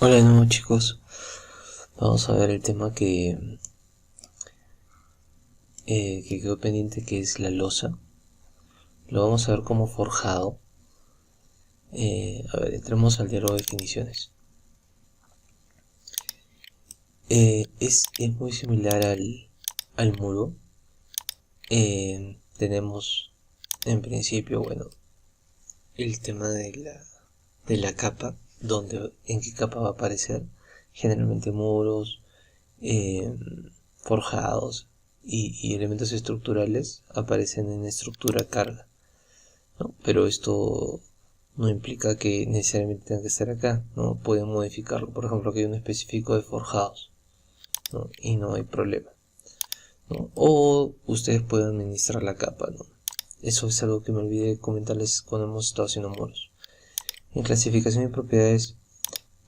Hola de nuevo, chicos, vamos a ver el tema que quedó pendiente, que es la losa. Lo vamos a ver como forjado. A ver, entremos al diálogo de definiciones. Es muy similar al muro. Tenemos en principio, bueno, el tema de la capa, en qué capa va a aparecer. Generalmente muros, eh, forjados y elementos estructurales aparecen en estructura carga, ¿no? Pero esto no implica que necesariamente tenga que estar acá, ¿no? Pueden modificarlo. Por ejemplo, aquí hay un específico de forjados, ¿no? Y no hay problema, ¿no? O ustedes pueden administrar la capa, ¿no? Eso es algo que me olvidé de comentarles cuando hemos estado haciendo muros. En clasificación y propiedades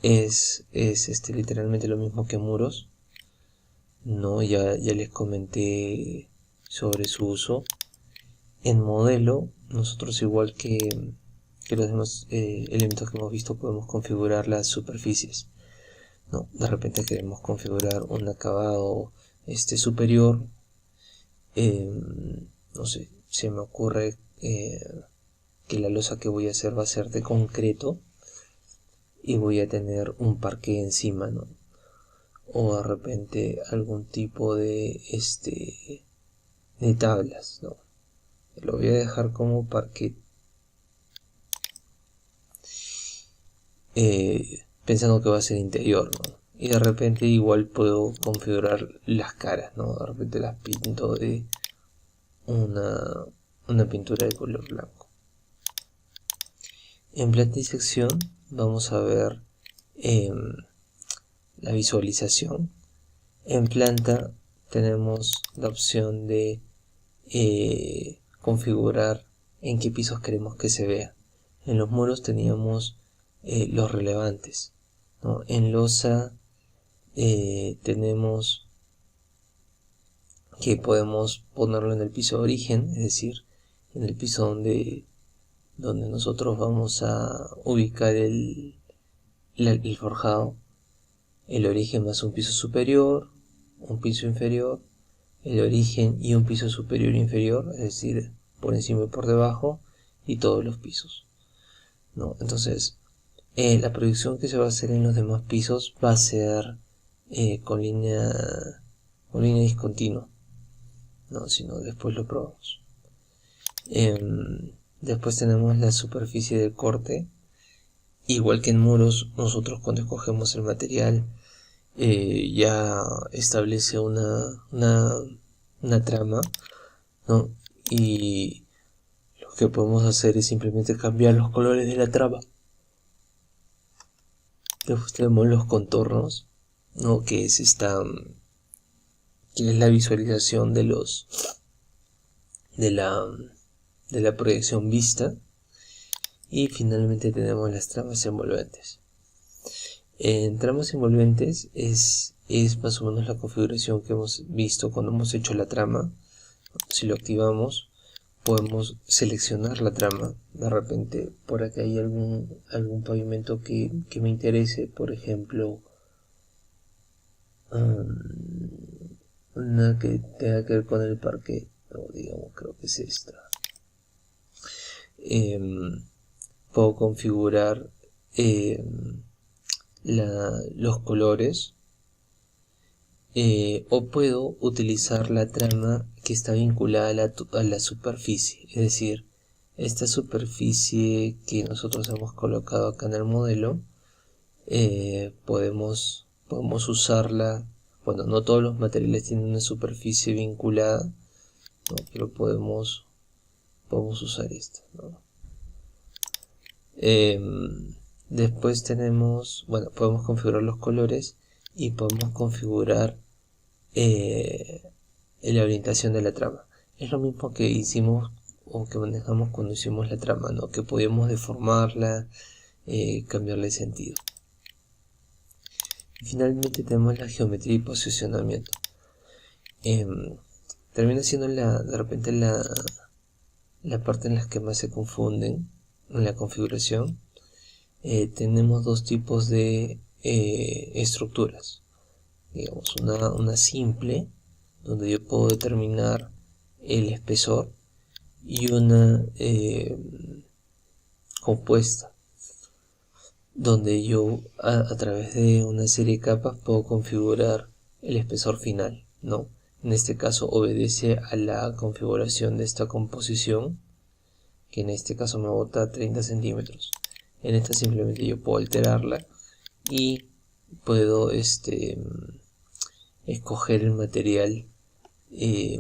es literalmente lo mismo que muros, ¿no? Ya les comenté sobre su uso. En modelo, nosotros igual que los demás elementos que hemos visto, podemos configurar las superficies, ¿no? De repente queremos configurar un acabado superior. No sé, se me ocurre que la losa que voy a hacer va a ser de concreto y voy a tener un parqué encima, ¿no? O de repente algún tipo de tablas, ¿no? Lo voy a dejar como parquet, pensando que va a ser interior, ¿no? Y de repente igual puedo configurar las caras, ¿no? De repente las pinto de una, una pintura de color blanco. En planta y sección vamos a ver la visualización. En planta tenemos la opción de configurar en qué pisos queremos que se vea. En los muros teníamos los relevantes, ¿no? En losa tenemos que podemos ponerlo en el piso de origen, es decir, en el piso donde nosotros vamos a ubicar el forjado. El origen más un piso superior, un piso inferior, el origen y un piso superior e inferior, es decir, por encima y por debajo, y todos los pisos, ¿no? Entonces, la proyección que se va a hacer en los demás pisos va a ser con línea discontinua, ¿no? Si no, después lo probamos. Después tenemos la superficie de corte. Igual que en muros, nosotros cuando escogemos el material ya establece una trama, ¿no? Y lo que podemos hacer es simplemente cambiar los colores de la trama. Después tenemos los contornos, ¿no? Que es la visualización de la proyección vista. Y finalmente tenemos las tramas envolventes. En tramas envolventes es más o menos la configuración que hemos visto cuando hemos hecho la trama. Si lo activamos, podemos seleccionar la trama. De repente por acá hay algún pavimento que me interese, por ejemplo una que tenga que ver con el parque, o digamos, creo que es esta. Puedo configurar los colores, o puedo utilizar la trama que está vinculada a la superficie, es decir, esta superficie que nosotros hemos colocado acá en el modelo, podemos usarla. Bueno, no todos los materiales tienen una superficie vinculada, ¿no? Pero podemos usar esta, ¿no? Después tenemos, bueno, podemos configurar los colores y podemos configurar la orientación de la trama. Es lo mismo que hicimos o que manejamos cuando hicimos la trama, ¿no? Que podíamos deformarla, cambiarle sentido. Y finalmente tenemos la geometría y posicionamiento. Termina siendo de repente la parte en la que más se confunden en la configuración. Tenemos dos tipos de estructuras. Digamos una simple, donde yo puedo determinar el espesor, y una compuesta, donde yo a través de una serie de capas puedo configurar el espesor final, ¿no? En este caso obedece a la configuración de esta composición, que en este caso me bota 30 centímetros. En esta simplemente yo puedo alterarla y puedo escoger el material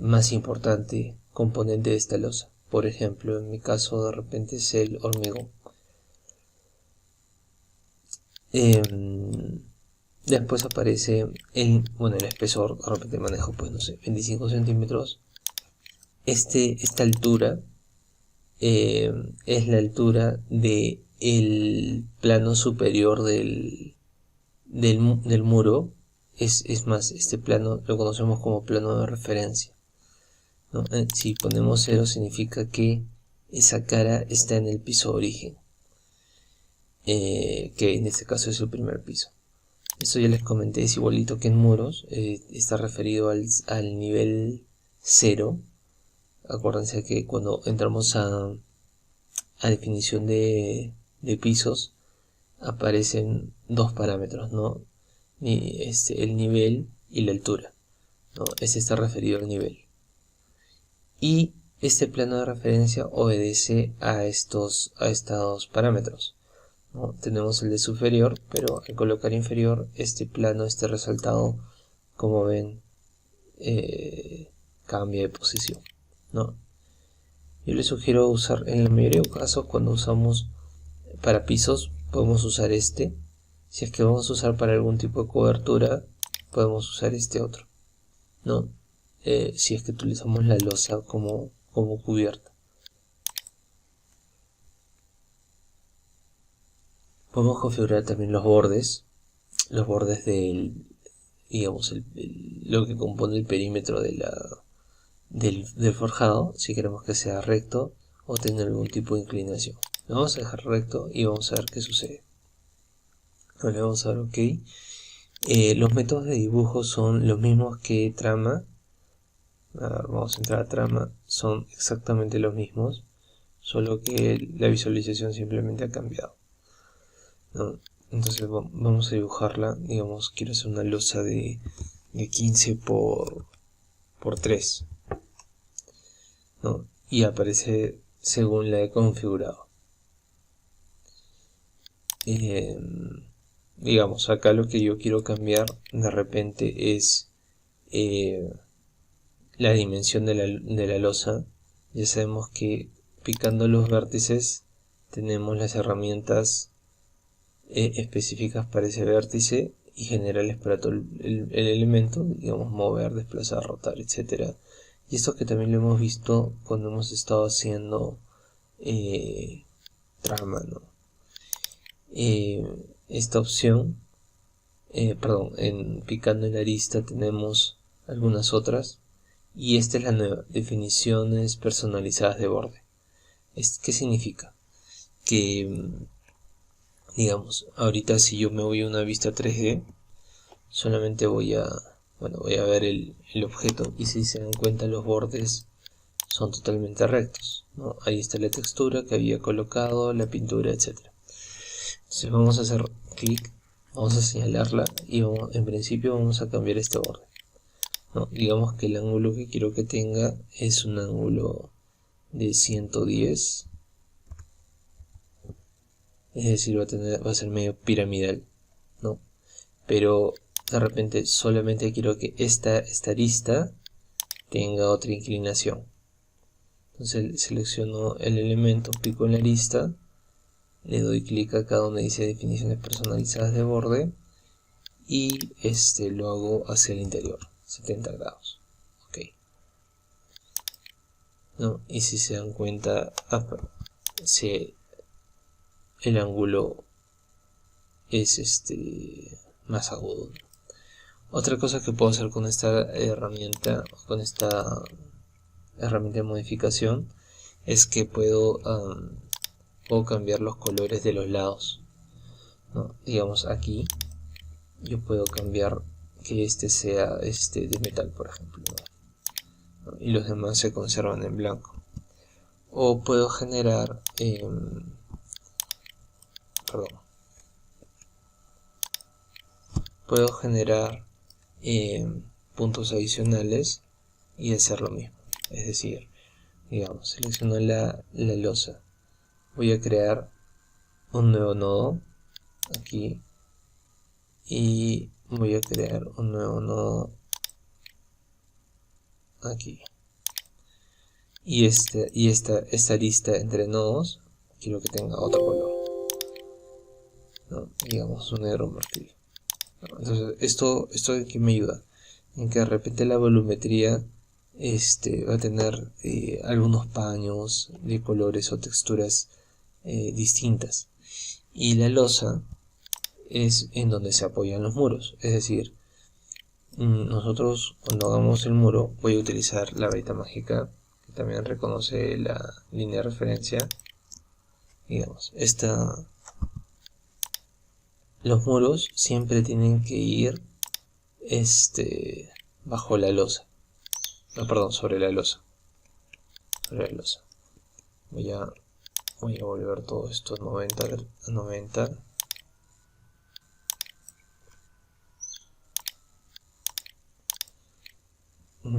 más importante componente de esta losa. Por ejemplo, en mi caso de repente es el hormigón. Después aparece el espesor. De repente manejo, pues no sé, 25 centímetros. Esta altura es la altura de el plano superior del muro. Es más, este plano lo conocemos como plano de referencia, ¿no? Si ponemos 0 significa que esa cara está en el piso origen, que en este caso es el primer piso. Esto ya les comenté, es igualito que en muros, está referido al nivel 0. Acuérdense que cuando entramos a definición de pisos aparecen dos parámetros, ¿no? El nivel y la altura, ¿no? Este está referido al nivel. Y este plano de referencia obedece a estos parámetros, ¿no? Tenemos el de superior, pero al colocar inferior, este plano, este resaltado, como ven, cambia de posición, ¿no? Yo les sugiero usar, en la mayoría de casos, cuando usamos para pisos, podemos usar este. Si es que vamos a usar para algún tipo de cobertura, podemos usar este otro, ¿no? Si es que utilizamos la losa como cubierta. Podemos configurar también los bordes del, digamos, lo que compone el perímetro del forjado, si queremos que sea recto o tener algún tipo de inclinación. Lo vamos a dejar recto y vamos a ver qué sucede. Le vamos a dar OK. Los métodos de dibujo son los mismos que trama. A ver, vamos a entrar a trama. Son exactamente los mismos, solo que la visualización simplemente ha cambiado, ¿no? Entonces vamos a dibujarla. Digamos, quiero hacer una losa de 15 por 3, ¿no? Y aparece según la he configurado. Digamos, acá lo que yo quiero cambiar de repente es la dimensión de la losa. Ya sabemos que picando los vértices tenemos las herramientas específicas para ese vértice y generales para todo el elemento, digamos, mover, desplazar, rotar, etcétera. Y esto que también lo hemos visto cuando hemos estado haciendo trama, ¿no? Esta opción, picando en la arista tenemos algunas otras, y esta es la nueva, definiciones personalizadas de borde. ¿Qué significa? Que, digamos, ahorita si yo me voy a una vista 3D, solamente voy a ver el objeto, y si se dan cuenta los bordes son totalmente rectos, ¿no? Ahí está la textura que había colocado, la pintura, etcétera. Entonces vamos a hacer clic, vamos a señalarla y en principio vamos a cambiar este borde, ¿no? Digamos que el ángulo que quiero que tenga es un ángulo de 110, es decir, va a ser medio piramidal, ¿no? Pero de repente solamente quiero que esta arista tenga otra inclinación. Entonces selecciono el elemento, pico en la arista, le doy clic acá donde dice definiciones personalizadas de borde y lo hago hacia el interior, 70 grados. Ok, ¿no? Y si se dan cuenta, el ángulo es más agudo. Otra cosa que puedo hacer con esta herramienta, de modificación, es que puedo cambiar los colores de los lados, ¿no? Digamos aquí yo puedo cambiar que este sea de metal, por ejemplo, ¿no? Y los demás se conservan en blanco. O puedo generar puedo generar puntos adicionales y hacer lo mismo. Es decir, digamos, selecciono la losa, voy a crear un nuevo nodo aquí y voy a crear un nuevo nodo aquí, y esta lista entre nodos quiero que tenga otro color, ¿no? Digamos un negro marfil, ¿no? Entonces esto aquí me ayuda en que de repente la volumetría va a tener algunos paños de colores o texturas distintas, y la losa es en donde se apoyan los muros. Es decir, nosotros cuando hagamos el muro, voy a utilizar la varita mágica que también reconoce la línea de referencia. Digamos, los muros siempre tienen que ir bajo la losa, no, perdón, sobre la losa, voy a volver todo esto a 90.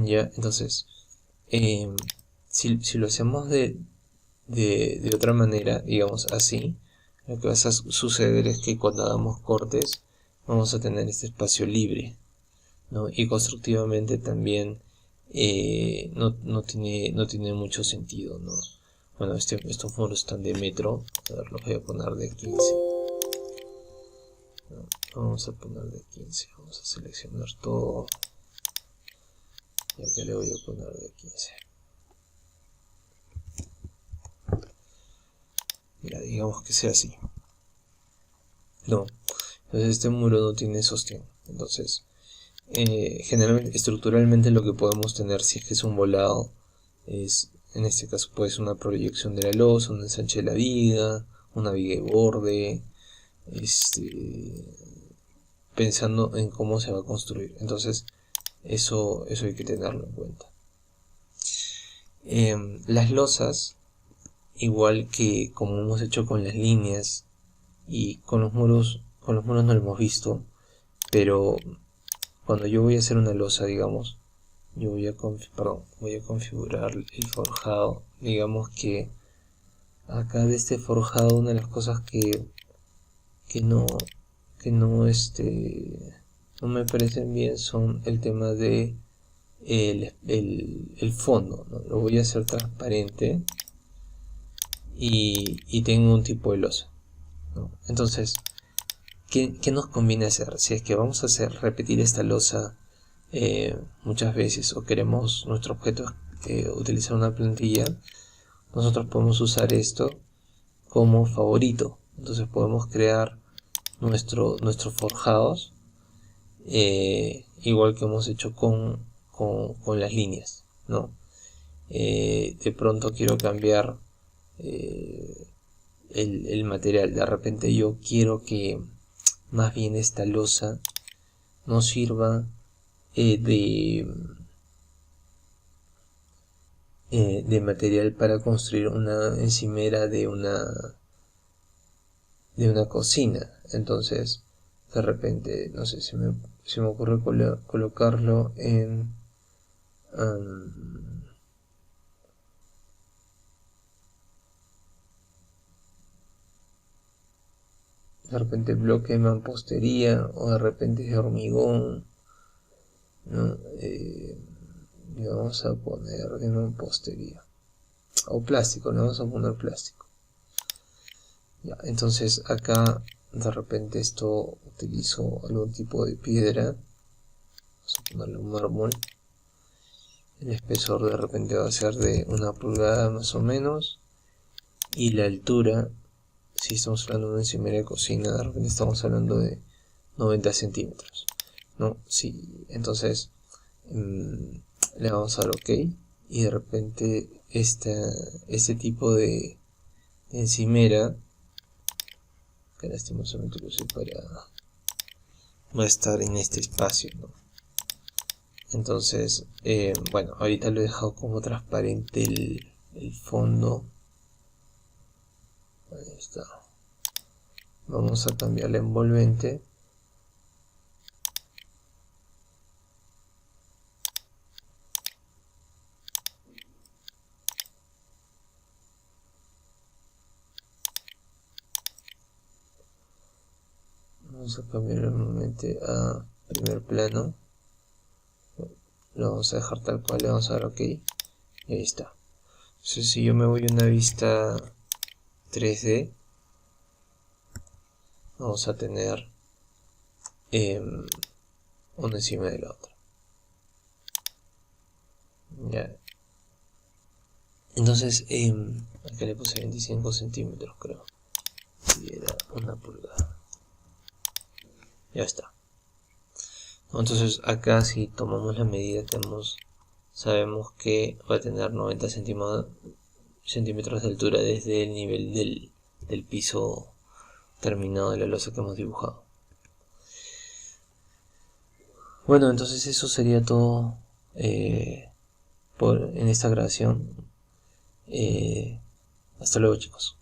Ya, entonces si lo hacemos de otra manera, digamos así, lo que va a suceder es que cuando hagamos cortes vamos a tener este espacio libre, ¿no? Y constructivamente también no tiene mucho sentido, ¿no? Bueno, estos muros están de metro, a ver, los voy a poner de 15, ¿no? Vamos a poner de 15, vamos a seleccionar todo, y acá le voy a poner de 15. Mira, digamos que sea así. No, entonces este muro no tiene sostén. Entonces, generalmente, estructuralmente lo que podemos tener, si es que es un volado, es, en este caso puede ser una proyección de la losa, un ensanche de la viga, una viga de borde, pensando en cómo se va a construir. Entonces, eso hay que tenerlo en cuenta. Las losas, igual que como hemos hecho con las líneas y con los muros no lo hemos visto, pero cuando yo voy a hacer una losa, digamos, yo voy a configurar el forjado. Digamos que acá de este forjado, una de las cosas que no me parecen bien son el tema de el fondo, ¿no? Lo voy a hacer transparente y tengo un tipo de losa, ¿no? Entonces, ¿qué nos conviene hacer? Si es que vamos a repetir esta losa muchas veces, o queremos nuestro objeto utilizar una plantilla, nosotros podemos usar esto como favorito. Entonces podemos crear nuestros forjados, igual que hemos hecho con las líneas, ¿no? De pronto quiero cambiar el material. De repente yo quiero que más bien esta losa nos sirva de material para construir una encimera de una cocina. Entonces, de repente, no sé, se me ocurre colocarlo en de repente bloque de mampostería, o de repente de hormigón, ¿no? Le vamos a poner de mampostería, o plástico, le vamos a poner plástico. Ya, entonces acá de repente esto utilizo algún tipo de piedra, vamos a ponerle un mármol. El espesor de repente va a ser de 1 pulgada más o menos, y la altura, si estamos hablando de una encimera de cocina, de repente estamos hablando de 90 centímetros, ¿no? Sí, entonces le vamos a dar OK, y de repente este tipo de encimera, que lastimosamente lo usé va a estar en este espacio, ¿no? Entonces, bueno, ahorita lo he dejado como transparente el fondo. Ahí está. Vamos a cambiar la envolvente. Vamos a cambiar nuevamente a primer plano. Lo vamos a dejar tal cual, le vamos a dar OK. Y ahí está. Entonces si yo me voy a una vista 3D, vamos a tener uno encima de la otra. Ya. Entonces, acá le puse 25 centímetros, creo. Y era una pulgada. Ya está. Entonces acá si tomamos la medida sabemos que va a tener 90 centímetros de altura desde el nivel del piso terminado de la losa que hemos dibujado. Bueno, entonces eso sería todo en esta grabación. Hasta luego, chicos.